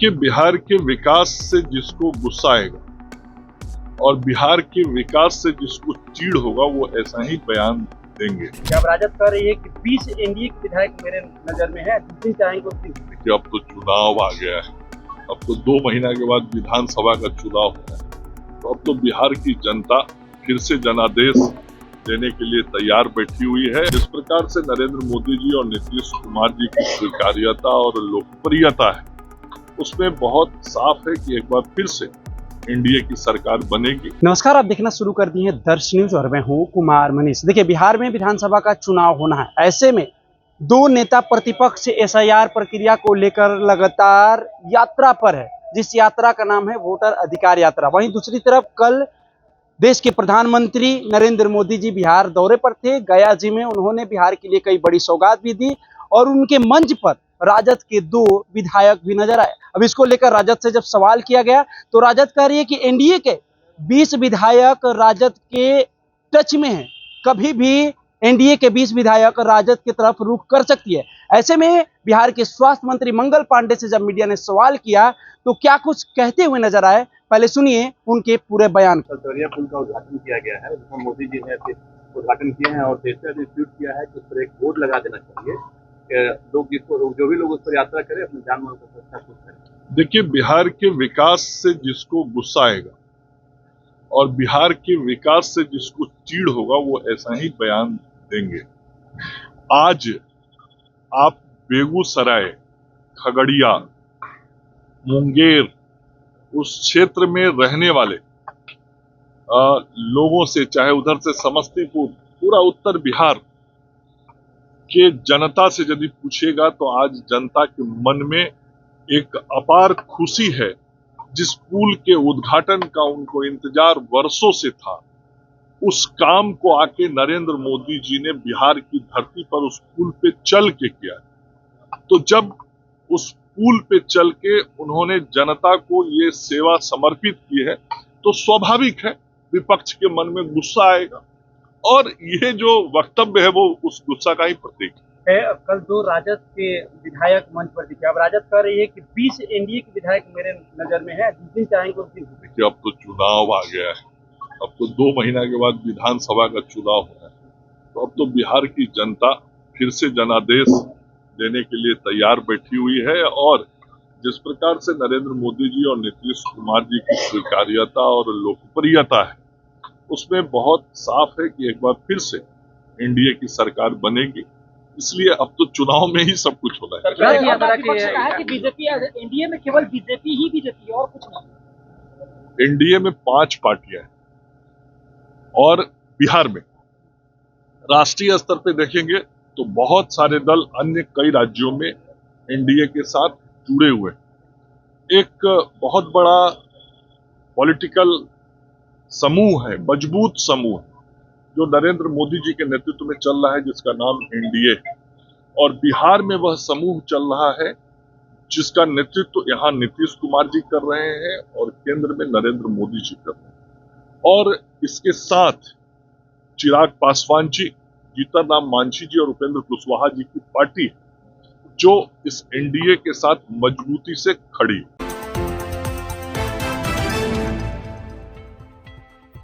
देखिए, बिहार के विकास से जिसको गुस्सा आएगा और बिहार के विकास से जिसको चिढ़ होगा वो ऐसा ही बयान देंगे। जब राजद कह रही है कि 20 एनडीए के विधायक मेरे नजर में है, जिस दिन चाहेंगे उस दिन। देखिए, अब तो चुनाव आ गया है, अब तो 2 महीना के बाद विधानसभा का चुनाव होना है, तो अब तो बिहार की जनता फिर से जनादेश देने के लिए तैयार बैठी हुई है। जिस प्रकार से नरेंद्र मोदी जी और नीतीश कुमार जी की स्वीकार्यता और लोकप्रियता है, उसमें बहुत साफ है कि एक बार फिर से एनडीए की सरकार बनेगी। नमस्कार, आप देखना शुरू कर दिए हैं दर्श न्यूज और मैं हूं कुमार मनीष। देखिए, बिहार में विधानसभा का चुनाव होना है, ऐसे में दो नेता प्रतिपक्ष एसआईआर प्रक्रिया को लेकर लगातार यात्रा पर है, जिस यात्रा का नाम है वोटर अधिकार यात्रा। वहीं दूसरी तरफ कल देश के प्रधानमंत्री नरेंद्र मोदी जी बिहार दौरे पर थे। गया जी में उन्होंने बिहार के लिए कई बड़ी सौगात भी दी और उनके मंच पर राजद के 2 विधायक भी नजर आए। अब इसको लेकर राजद से जब सवाल किया गया तो राजद कह रही है कि एनडीए के 20 विधायक राजद के टच में हैं, कभी भी एनडीए के 20 विधायक राजद की तरफ रुख कर सकती है। ऐसे में बिहार के स्वास्थ्य मंत्री मंगल पांडे से जब मीडिया ने सवाल किया तो क्या कुछ कहते हुए नजर आए, पहले सुनिए उनके पूरे बयान। दरिया पुल का उद्घाटन किया गया है, उसमें मोदी जी ने उद्घाटन किया है और देश ने ट्वीट किया है कि उस पर एक बोर्ड लगा देना चाहिए कि लोग इसको, जो भी लोग उस पर यात्रा करें, अपने जान माल को सुरक्षा खुद करें। देखिए, बिहार के विकास से जिसको गुस्सा आएगा और बिहार के विकास से जिसको चिढ़ होगा वो ऐसा ही बयान देंगे। आज आप बेगूसराय, खगड़िया, मुंगेर, उस क्षेत्र में रहने वाले लोगों से, चाहे उधर से समस्तीपुर, पूरा उत्तर बिहार के जनता से यदि पूछेगा तो आज जनता के मन में एक अपार खुशी है। जिस पुल के उद्घाटन का उनको इंतजार वर्षों से था, उस काम को आके नरेंद्र मोदी जी ने बिहार की धरती पर उस पुल पे चल के किया। तो जब उस पुल पे चल के उन्होंने जनता को ये सेवा समर्पित की है तो स्वाभाविक है विपक्ष के मन में गुस्सा आएगा, और ये जो वक्तव्य है वो उस गुस्सा का ही प्रतीक है। कल 2 राजद के विधायक मंच पर दिखे। अब राजद कह रही है कि 20 एनडीए के विधायक मेरे नजर में है, जिस दिन चाहेंगे उस दिन। देखिए, अब तो चुनाव आ गया है, अब तो 2 महीना के बाद विधानसभा का चुनाव होना है, तो अब तो बिहार की जनता फिर से जनादेश देने के लिए तैयार बैठी हुई है। और जिस प्रकार से नरेंद्र मोदी जी और नीतीश कुमार जी की स्वीकार्यता और लोकप्रियता है, उसमें बहुत साफ है कि एक बार फिर से एनडीए की सरकार बनेगी। इसलिए अब तो चुनाव में ही सब कुछ होना है। बीजेपी एनडीए में केवल बीजेपी और कुछ नहीं। एनडीए में 5 पार्टियां हैं और बिहार में राष्ट्रीय स्तर पे देखेंगे तो बहुत सारे दल अन्य कई राज्यों में एनडीए के साथ जुड़े हुए हैं। एक बहुत बड़ा पॉलिटिकल समूह है, मजबूत समूह है, जो नरेंद्र मोदी जी के नेतृत्व में चल रहा है, जिसका नाम एनडीए है। और बिहार में वह समूह चल रहा है जिसका नेतृत्व यहाँ नीतीश कुमार जी कर रहे हैं और केंद्र में नरेंद्र मोदी जी कर रहे हैं। और इसके साथ चिराग पासवान जी, जीतन राम मांझी जी और उपेंद्र कुशवाहा जी की पार्टी, जो इस एनडीए के साथ मजबूती से खड़ी है।